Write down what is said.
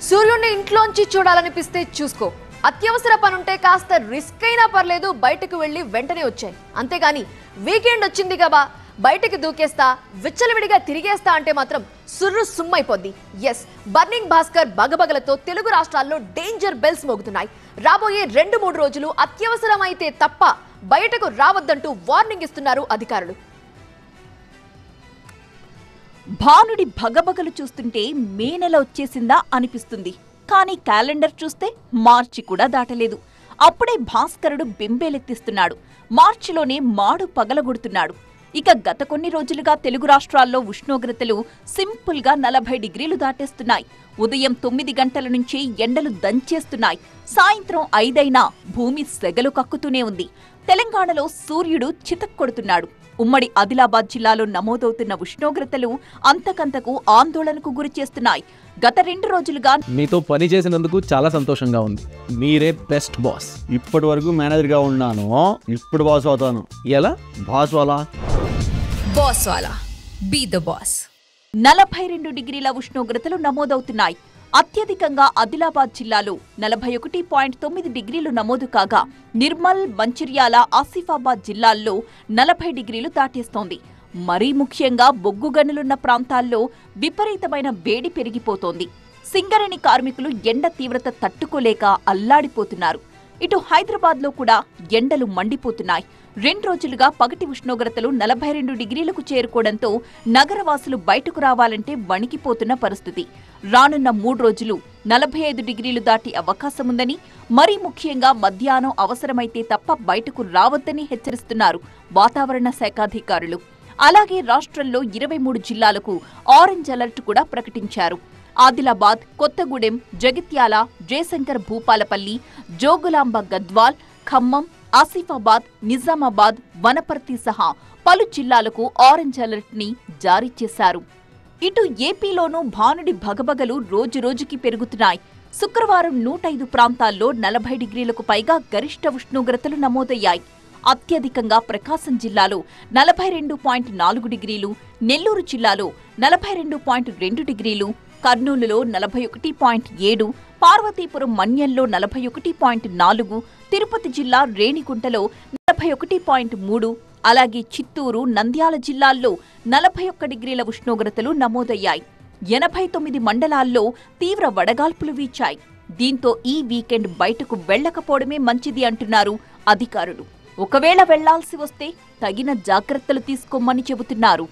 సూర్యుడిని ఇంట్లోంచి చూడాలనిపిస్తే చూసుకో. అత్యవసర పనుంటే కాస్త రిస్క్ అయినా పర్లేదు బయటకు వెళ్ళి వెంటనే వచ్చాయి. అంతేగాని వీకెండ్ వచ్చింది కదా బయటకు దూకేస్తా విచ్చలవిడిగా తిరిగేస్తా అంటే మాత్రం సుర్రు సుమ్మైపోద్ది. ఎస్, బర్నింగ్ భాస్కర్ బగబగలతో తెలుగు రాష్ట్రాల్లో డేంజర్ బెల్స్ మోగుతున్నాయి. రాబోయే 2-3 రోజులు అత్యవసరమైతే తప్ప బయటకు రావద్దంటూ వార్నింగ్ ఇస్తున్నారు అధికారులు. భానుడి భగభగలు చూస్తుంటే మే నెల వచ్చేసిందా అనిపిస్తుంది. కానీ క్యాలెండర్ చూస్తే మార్చి కూడా దాటలేదు. అప్పుడే భాస్కరుడు బింబేలెత్తిస్తున్నాడు. మార్చిలోనే మాడు పగలగొడుతున్నాడు. ఇక గత కొన్ని రోజులుగా తెలుగు రాష్ట్రాల్లో ఉష్ణోగ్రతలు సింపుల్ గా 40 డిగ్రీలు దాటేస్తున్నాయి. ఉదయం 9 గంటల నుంచి ఎండలు దంచేస్తున్నాయి. సాయంత్రం 5 అయినా భూమి సెగలు కక్కుతూనే ఉంది. తెలంగాణలో సూర్యుడు చితక్కొడుతున్నాడు. ఉమ్మడి ఆదిలాబాద్ జిల్లాలో నమోదవుతున్న ఉష్ణోగ్రతలు అంతకంతకు ఆందోళనకు గురిచేస్తున్నాయి. గత 2 రోజులుగా మీతో పని చేసినందుకు చాలా సంతోషంగా ఉంది. మీరే బెస్ట్ బాస్. ఇప్పటి వరకు మేనేజర్ గా ఉన్నాను, ఇప్పుడు బాస్ అవుతాను. ఎలా? బాస్ వాలా బాస్ వాలా, బీ ద బాస్. 42 డిగ్రీల ఉష్ణోగ్రతలు నమోదవుతున్నాయి. అత్యధికంగా ఆదిలాబాద్ జిల్లాలో 41.9 డిగ్రీలు నమోదు కాగా నిర్మల్, మంచిర్యాల, ఆసిఫాబాద్ జిల్లాల్లో 40 డిగ్రీలు దాటేస్తోంది. మరీ ముఖ్యంగా బొగ్గు గనులున్న ప్రాంతాల్లో విపరీతమైన వేడి పెరిగిపోతోంది. సింగరేణి కార్మికులు ఎండ తీవ్రత తట్టుకోలేక అల్లాడిపోతున్నారు. ఇటు హైదరాబాద్లో కూడా ఎండలు మండిపోతున్నాయి. 2 రోజులుగా పగటి ఉష్ణోగ్రతలు 42 డిగ్రీలకు చేరుకోవడంతో నగరవాసులు బయటకు రావాలంటే వణికిపోతున్న పరిస్థితి. రానున్న 3 రోజులు 45 డిగ్రీలు దాటి అవకాశముందని, మరీ ముఖ్యంగా మధ్యాహ్నం అవసరమైతే తప్ప బయటకు రావద్దని హెచ్చరిస్తున్నారు వాతావరణ శాఖాధికారులు. అలాగే రాష్ట్రంలో 23 జిల్లాలకు ఆరెంజ్ అలర్ట్ కూడా ప్రకటించారు. ఆదిలాబాద్, కొత్తగూడెం, జగిత్యాల, జయశంకర్ భూపాలపల్లి, జోగులాంబ గద్వాల్, ఖమ్మం, ఆసిఫాబాద్, నిజామాబాద్, వనపర్తి సహా పలు జిల్లాలకు ఆరెంజ్ అలర్ట్ ని జారీ చేశారు. ఇటు ఏపీలోనూ భానుడి భగభగలు రోజురోజుకి పెరుగుతున్నాయి. శుక్రవారం 105 ప్రాంతాల్లో 40 డిగ్రీలకు పైగా గరిష్ట ఉష్ణోగ్రతలు నమోదయ్యాయి. అత్యధికంగా ప్రకాశం జిల్లాలో 42.4 డిగ్రీలు, నెల్లూరు జిల్లాలో 42.2 డిగ్రీలు, కర్నూలులో 41.7, పార్వతీపురం మన్యంలో 41.4, తిరుపతి జిల్లా రేణిగుంటలో 41.3, అలాగే చిత్తూరు, నంద్యాల జిల్లాల్లో 41 డిగ్రీల ఉష్ణోగ్రతలు నమోదయ్యాయి. 89 మండలాల్లో తీవ్ర వడగాల్పులు వీచాయి. దీంతో ఈ వీకెండ్ బయటకు వెళ్లకపోవడమే మంచిది అంటున్నారు అధికారులు. ఒకవేళ వెళ్లాల్సి వస్తే తగిన జాగ్రత్తలు తీసుకోమని చెబుతున్నారు.